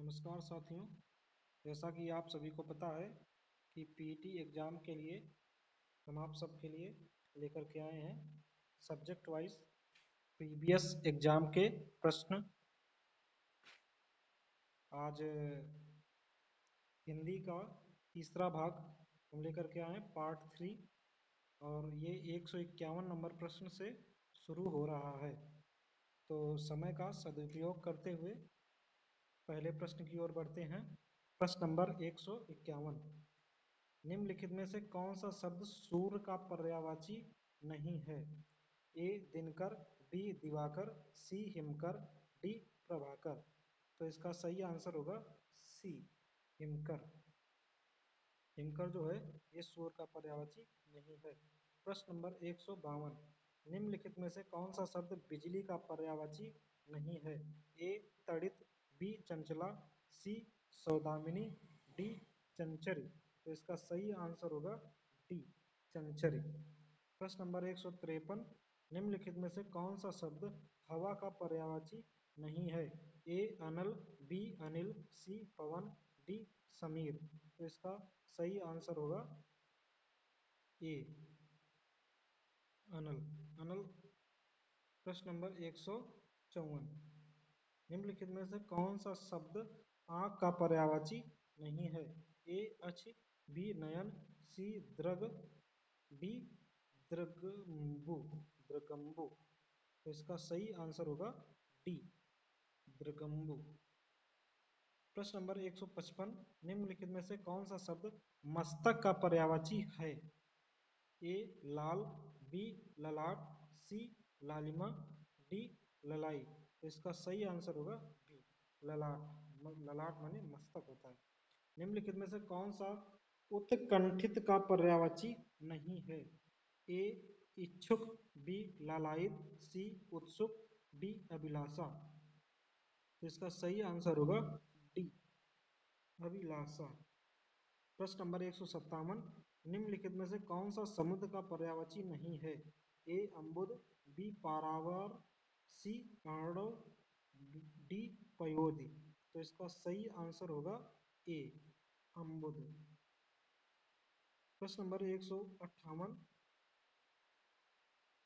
नमस्कार साथियों। जैसा कि आप सभी को पता है कि पीईटी एग्ज़ाम के लिए हम आप सबके लिए लेकर के आए हैं सब्जेक्ट वाइज प्रीवियस एग्ज़ाम के प्रश्न। आज हिंदी का तीसरा भाग हम लेकर के आए हैं पार्ट 3 और ये 151 नंबर प्रश्न से शुरू हो रहा है। तो समय का सदुपयोग करते हुए पहले प्रश्न की ओर बढ़ते हैं। प्रश्न नंबर 151, निम्नलिखित में से कौन सा शब्द सूर्य का पर्यायवाची नहीं है? ए दिनकर, बी दिवाकर, सी हिमकर, डी प्रभाकर। तो इसका सही आंसर होगा सी हिमकर। हिमकर जो है ये सूर्य का पर्यायवाची नहीं है। प्रश्न नंबर 152, निम्नलिखित में से कौन सा शब्द बिजली का पर्यायवाची नहीं है? ए तड़ित, बी चंचला, सी सौदामिनी, डी चंचरी। तो इसका सही आंसर होगा डी चंचरी। प्रश्न नंबर 153, निम्नलिखित में से कौन सा शब्द हवा का पर्यायवाची नहीं है? ए अनल, बी अनिल, सी पवन, डी समीर। तो इसका सही आंसर होगा ए अनल। अनल। प्रश्न नंबर 154, निम्नलिखित में से कौन सा शब्द आंख का पर्यायवाची नहीं है? ए अक्ष, बी नयन, सी दृग, डी दृगम्बु। दृगम्बु। तो इसका सही आंसर होगा डी दृगम्बु। प्रश्न नंबर 155, निम्नलिखित में से कौन सा शब्द मस्तक का पर्यायवाची है? ए लाल, बी ललाट, सी लालिमा, डी ललाई। तो इसका सही आंसर होगा बी ललाट। ललाट माने मस्तक होता है। निम्नलिखित में से कौन सा उत्कंठित का पर्यायवाची नहीं है? ए इच्छुक, बी लालायित, सी उत्सुक, डी अभिलाषा। तो इसका सही आंसर होगा डी अभिलाषा। प्रश्न नंबर 157, निम्नलिखित में से कौन सा समुद्र का पर्यायवाची नहीं है? ए अम्बुद, बी पारावार, सी पांडव, डी पयोधि। तो इसका सही आंसर होगा ए अम्बुद। प्रश्न नंबर 158,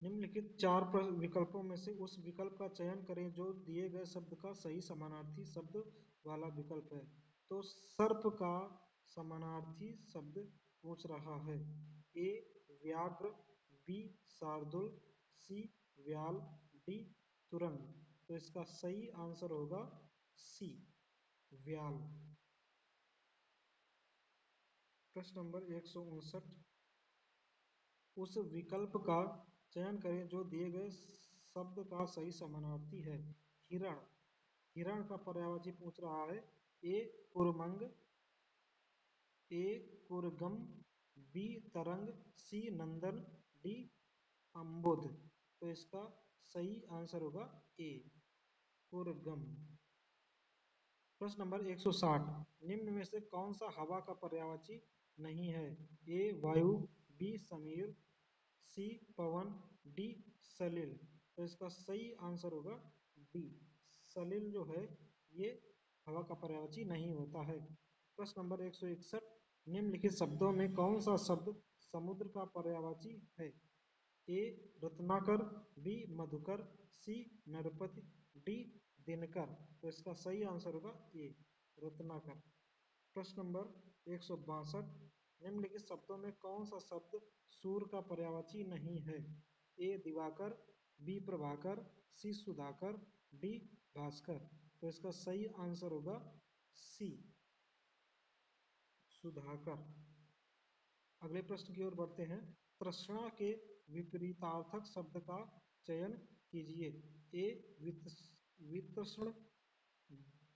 निम्नलिखित चार विकल्पों में से उस विकल्प का चयन करें जो दिए गए शब्द का सही समानार्थी शब्द वाला विकल्प है। तो सर्प का समानार्थी शब्द पूछ रहा है। ए व्याघ्र, बी शार्दुल, सी व्याल, डी तुरंग। तो इसका सही आंसर होगा सी व्याल। प्रश्न नंबर 159, उस विकल्प का चयन करें जो दिए गए शब्द का सही समानार्थी है। हिरण। हिरण का पर्यायवाची पूछ रहा है। ए कुरमंग, ए कुरगम, बी तरंग, सी नंदन, डी अम्बुद। तो इसका सही आंसर होगा ए कुरगम। प्रश्न नंबर 160, निम्न में से कौन सा हवा का पर्यायवाची नहीं है? ए वायु, बी समीर, सी पवन, डी सलिल। तो इसका सही आंसर होगा डी सलिल जो है ये हवा का पर्यायवाची नहीं होता है। प्रश्न नंबर 161, निम्नलिखित शब्दों में कौन सा शब्द समुद्र का पर्यायवाची है? ए रत्नाकर, बी मधुकर, सी नरपति, डी दिनकर। तो इसका सही आंसर होगा ए रत्नाकर। प्रश्न नंबर 162, निम्नलिखित शब्दों में कौन सा शब्द सूर्य का पर्यायवाची नहीं है? ए दिवाकर, बी प्रभाकर, सी सुधाकर, डी भास्कर। तो इसका सही आंसर होगा सी सुधाकर। अगले प्रश्न की ओर बढ़ते हैं। तृष्णा के विपरीतार्थक शब्द का चयन कीजिए। ए वितृष्ण,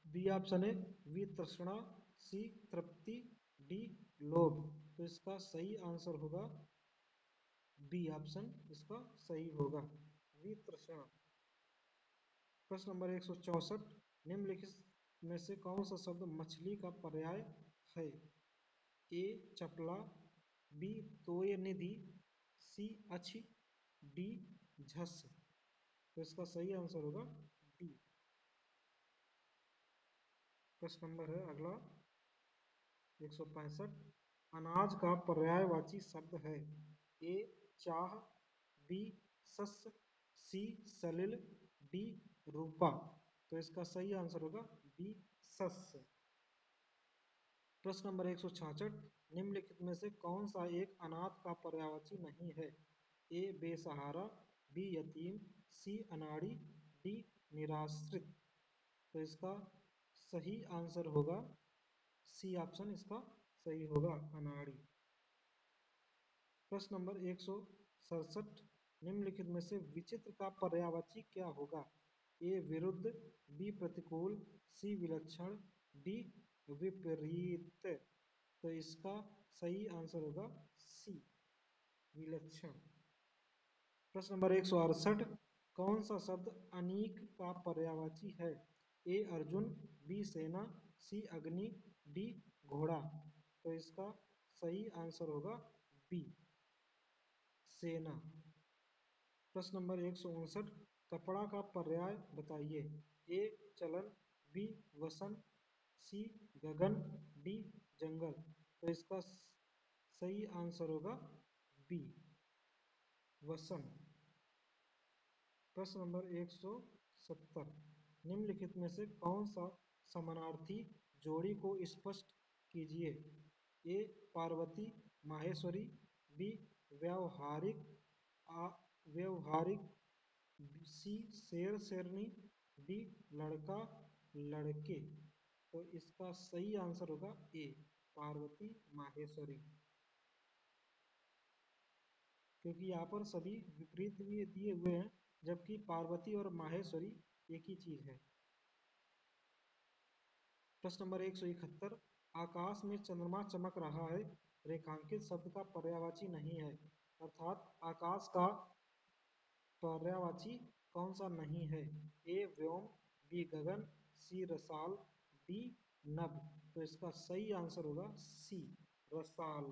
बी ऑप्शन है वितृष्णा, सी तृप्ति, डी लोभ। तो इसका सही आंसर होगा बी ऑप्शन इसका सही होगा वितृष्णा। प्रश्न नंबर 164, निम्नलिखित में से कौन सा शब्द मछली का पर्याय है? ए चपला, बी तोय निधि, सी अच्छी, डी झस। तो इसका सही आंसर होगा डी प्रश्न नंबर है अगला 165। अनाज का पर्यायवाची शब्द है। ए चाह, बी शस्य, सी सलिल, डी रूपा। तो इसका सही आंसर होगा बी शस्य। प्रश्न नंबर 166। निम्नलिखित में से कौन सा एक अनाथ का पर्यायवाची नहीं है? ए बेसहारा, बी यतीम, सी अनाड़ी, डी निराश्रित। तो इसका सही आंसर होगा सी ऑप्शन, इसका सही होगा अनाड़ी। प्रश्न नंबर 167। निम्नलिखित में से विचित्र का पर्यायवाची क्या होगा? ए विरुद्ध, बी प्रतिकूल, सी विलक्षण, डी विपरीत। तो इसका सही आंसर होगा सी विलक्षण। प्रश्न नंबर 168। कौन सा शब्द अनीक का पर्यायवाची है? ए अर्जुन, बी सेना, सी अग्नि, डी घोड़ा। तो इसका सही आंसर होगा बी सेना। प्रश्न नंबर 159। कपड़ा का पर्याय बताइए। ए चलन, बी वसन, सी गगन, डी जंगल। तो इसका सही आंसर होगा बी वसन। प्रश्न नंबर 170। निम्नलिखित में से कौन सा समानार्थी जोड़ी को स्पष्ट कीजिए? ए पार्वती माहेश्वरी, बी व्यावहारिक व्यवहारिक, सी शेर शेरनी, डी लड़का लड़के। तो इसका सही आंसर होगा ए पार्वती माहेश्वरी, क्योंकि यहाँ पर सभी विपरीत भी दिए हुए हैं, जबकि पार्वती और माहेश्वरी एक ही चीज है। प्रश्न नंबर 171। आकाश में चंद्रमा चमक रहा है, रेखांकित शब्द का पर्यायवाची नहीं है, अर्थात आकाश का पर्यायवाची कौन सा नहीं है? ए व्योम, बी गगन, सी रसाल, डी नभ। तो इसका सही आंसर होगा सी रसाल।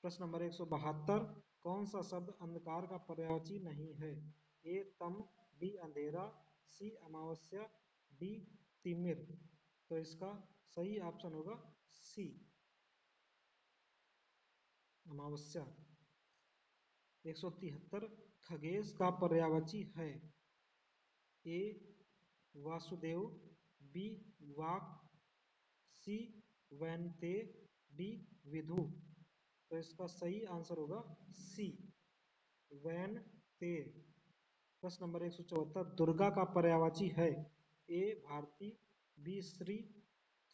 प्रश्न नंबर 172। कौन सा शब्द अंधकार का पर्यायवाची नहीं है? ए तम, बी अंधेरा, सी अमावस्या, डी तिमिर। तो इसका सही ऑप्शन होगा सी अमावस्या। 173। खगेश का पर्यायवाची है। ए वासुदेव, बी वाक, सी वैनते, डी विधु। तो इसका सही आंसर होगा सी वैनते। प्रश्न नंबर 174। दुर्गा का पर्यायवाची है। ए भारती, बी श्री,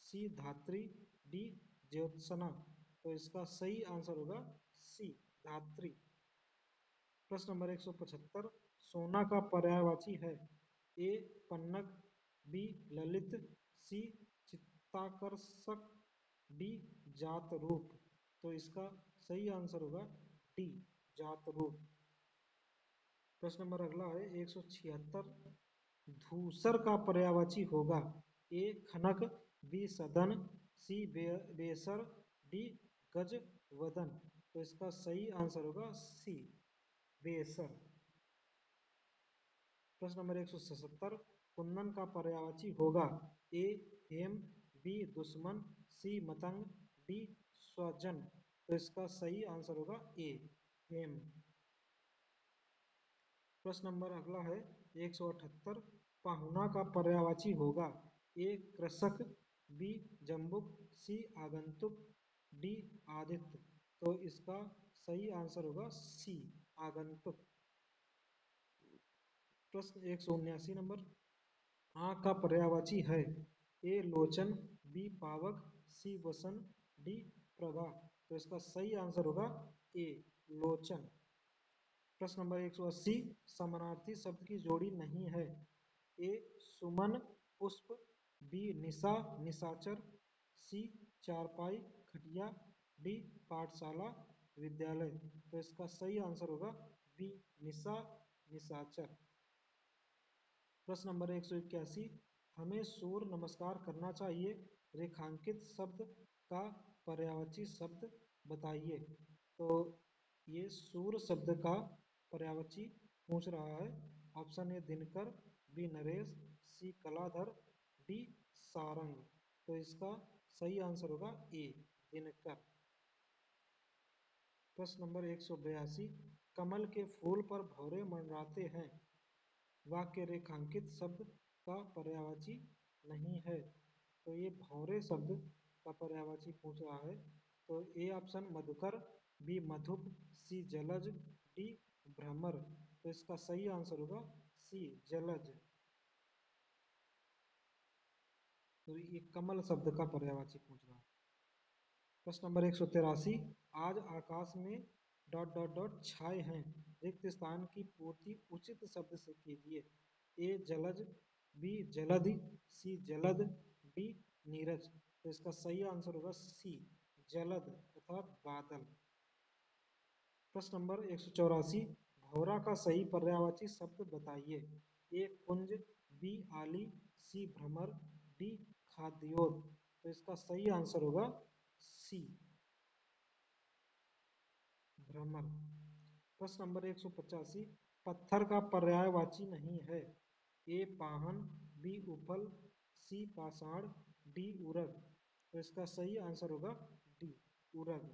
सी धात्री, डी ज्योत्सना। तो इसका सही आंसर होगा सी धात्री। प्रश्न नंबर 175। सोना का पर्यायवाची है। ए पन्नग, बी ललित, सी चित्ताकर्षक, डी जात रूप। तो इसका सही आंसर होगा डी जात रूप। प्रश्न नंबर अगला है 176। धूसर का पर्यायवाची होगा। ए खनक, बी सदन, सी बेसर, डी गजवदन। तो इसका सही आंसर होगा सी बेसर। प्रश्न नंबर 177। कुंदन का पर्यायवाची होगा। ए हेम, बी दुश्मन, सी मतंग, डी स्वजन। तो इसका सही आंसर होगा ए हेम। प्रश्न नंबर अगला है 178। पाहुना का पर्यायवाची होगा। ए कृषक, बी जम्बुक, सी आगंतुक, डी आदित्य। तो इसका सही आंसर होगा सी आगंतुक। प्रश्न 179 नंबर। आँख का पर्यायवाची है। ए लोचन, बी पावक, सी वसन, डी प्रभा। तो इसका सही आंसर होगा ए लोचन। प्रश्न नंबर 180। समानार्थी शब्द की जोड़ी नहीं है। ए सुमन पुष्प, बी निशा निशाचर, सी चारपाई खटिया, डी पाठशाला विद्यालय। तो इसका सही आंसर होगा बी निशा निशाचर। प्रश्न नंबर 181। हमें सूर्य नमस्कार करना चाहिए, रेखांकित शब्द का पर्यायवाची शब्द बताइए। तो ये सूर्य शब्द का पर्यायवाची पूछ रहा है। ऑप्शन ए दिनकर, बी नरेश, सी कलाधर, डी सारंग। तो इसका सही आंसर होगा ए, दिनकर। प्रश्न नंबर 182, कमल के फूल पर भौरे मंडराते हैं, वाक्य रेखांकित शब्द का पर्यायवाची नहीं है। तो ये भौरे शब्द का पर्यायवाची पूछ रहा है। तो ए ऑप्शन मधुकर, बी मधुप, सी जलज, डी भ्रमर। तो इसका सही आंसर होगा सी, जलज। तो ये कमल शब्द का पर्यायवाची पूछ रहा है। प्रश्न नंबर 183, आज आकाश में डॉट डॉट डॉट छाए हैं, रिक्त स्थान की पूर्ति उचित शब्द से कीजिए। ए जलज, बी जलधि, सी जलद, डी नीरज। तो इसका सही आंसर होगा सी, जलद अर्थात बादल। प्रश्न नंबर 184, भौरा का सही पर्यायवाची शब्द बताइए। ए कुंज, बी आली, सी भ्रमर, डी खाद्योत। तो इसका सही आंसर होगा सी, भ्रमर। प्रश्न नंबर 185, पत्थर का पर्यायवाची नहीं है। ए पाहन, बी उपल, सी पाषाण, डी उरग। तो इसका सही आंसर होगा डी, उरग।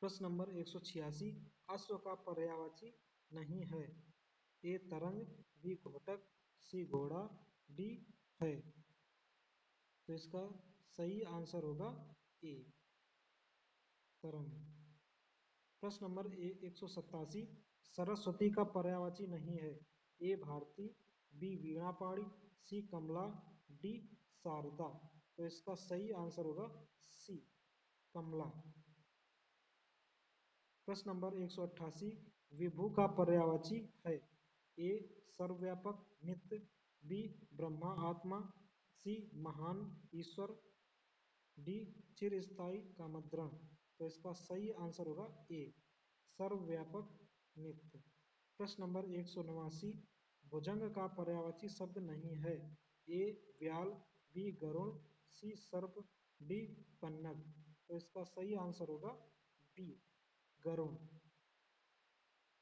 प्रश्न नंबर 186, अश्व का पर्यायवाची नहीं है। ए तरंग, बी घोटक, सी घोड़ा, डी है। तो इसका सही आंसर होगा ए, तरंग। प्रश्न नंबर 187, सरस्वती का पर्यायवाची नहीं है। ए भारती, बी वीणापाणी, सी कमला, डी शारदा। तो इसका सही आंसर होगा सी, कमला। प्रश्न नंबर 188, विभु का पर्यायवाची है। ए सर्वव्यापक नित्य, बी ब्रह्मा आत्मा, सी महान ईश्वर, डी चिरस्थायी कामद्रण। तो इसका सही आंसर होगा ए, सर्वव्यापक नित्य। प्रश्न नंबर 189, भुजंग का पर्यायवाची शब्द नहीं है। ए व्याल, बी गरुण, सी सर्प, डी पन्नग। तो इसका सही आंसर होगा बी, गरुण।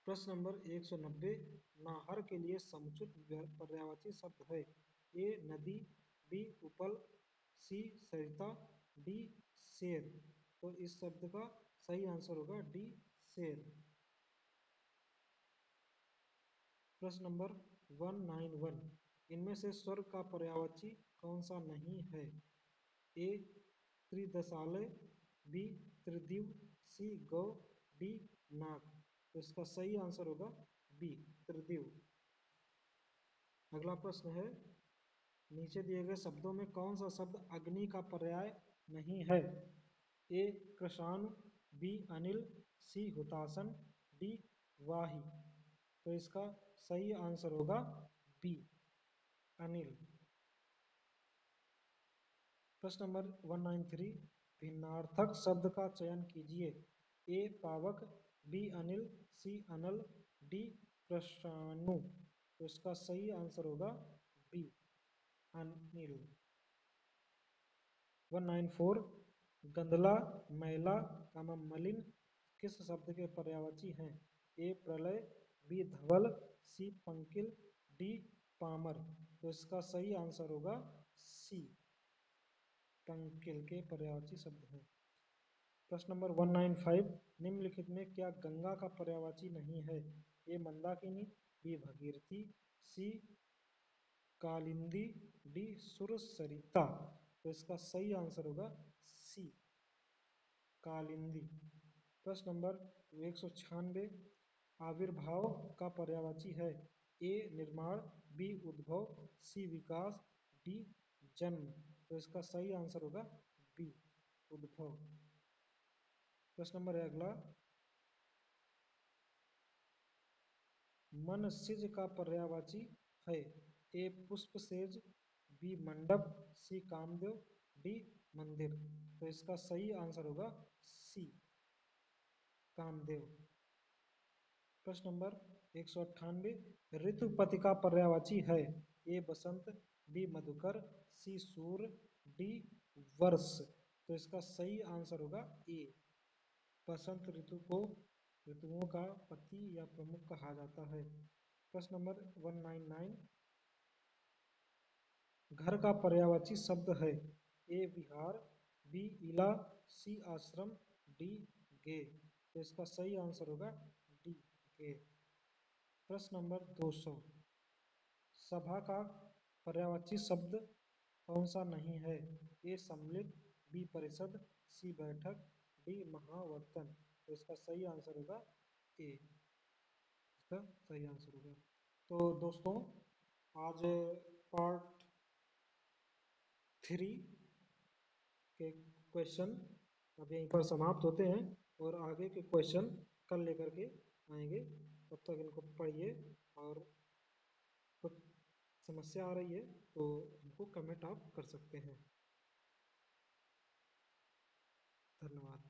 प्रश्न नंबर 190, नाहर के लिए समुचित पर्यायवाची शब्द है। ए नदी, बी उपल, सी सरिता, डी शेर। तो इस शब्द का सही आंसर होगा डी, शेर। प्रश्न नंबर 191, इनमें से स्वर्ग का पर्यायवाची कौन सा नहीं है। ए त्रिदशालय, बी त्रिदिव, सी गौ, डी नाग। तो इसका सही आंसर होगा बी, त्रिदिव। अगला प्रश्न है, नीचे दिए गए शब्दों में कौन सा शब्द अग्नि का पर्याय नहीं है। ए कृषाणु, बी अनिल, सी हुतासन, डी वाही। तो इसका सही आंसर होगा बी, अनिल। प्रश्न नंबर 193, भिन्नार्थक शब्द का चयन कीजिए। ए पावक, बी अनिल, सी अनल, डी कृषाणु। तो इसका सही आंसर होगा बी, अनिल। 194, गंदला, मैला, मलिन किस शब्द के पर्यायवाची हैं। ए प्रलय, बी धवल, सी पंकिल, डी पामर। तो इसका सही आंसर होगा सी, पंकिल के पर्यायवाची शब्द हैं। प्रश्न नंबर 195, निम्नलिखित में क्या गंगा का पर्यायवाची नहीं है। ए मंदाकिनी, बी भगीरथी, सी कालिंदी, डी सुरसरिता। तो इसका सही आंसर होगा सी, कालिंदी। प्रश्न नंबर 196, आविर्भाव का पर्यायवाची है। ए निर्माण, बी उद्भव, सी विकास, डी जन्म। तो इसका सही आंसर होगा बी, उद्भव। प्रश्न नंबर है अगला, मनसिज का पर्यायवाची है। ए पुष्पसेज, बी मंडप, सी कामदेव, डी मंदिर। तो इसका सही आंसर होगा सी, कामदेव। प्रश्न नंबर 198, ऋतुपति का पर्यायवाची है। ए बसंत, बी मधुकर, सी सूर्य, डी वर्ष। तो इसका सही आंसर होगा ए, बसंत ऋतु को ऋतुओं का पति या प्रमुख कहा जाता है। प्रश्न नंबर 199, घर का पर्यायवाची शब्द है? ए विहार, बी इला, सी आश्रम, डी गे। तो इसका सही आंसर होगा डी गे। प्रश्न नंबर 200। सभा का पर्यायवाची शब्द कौन सा नहीं है? ए सम्मिलित, बी परिषद, सी बैठक, डी महावर्तन। तो इसका सही आंसर होगा ए। इसका सही आंसर होगा। तो दोस्तों, आज पार्ट 3 के क्वेश्चन अब यहीं पर समाप्त होते हैं और आगे के क्वेश्चन कल लेकर के आएंगे। तब तक इनको पढ़िए और कुछ समस्या आ रही है तो हमको कमेंट आप कर सकते हैं। धन्यवाद।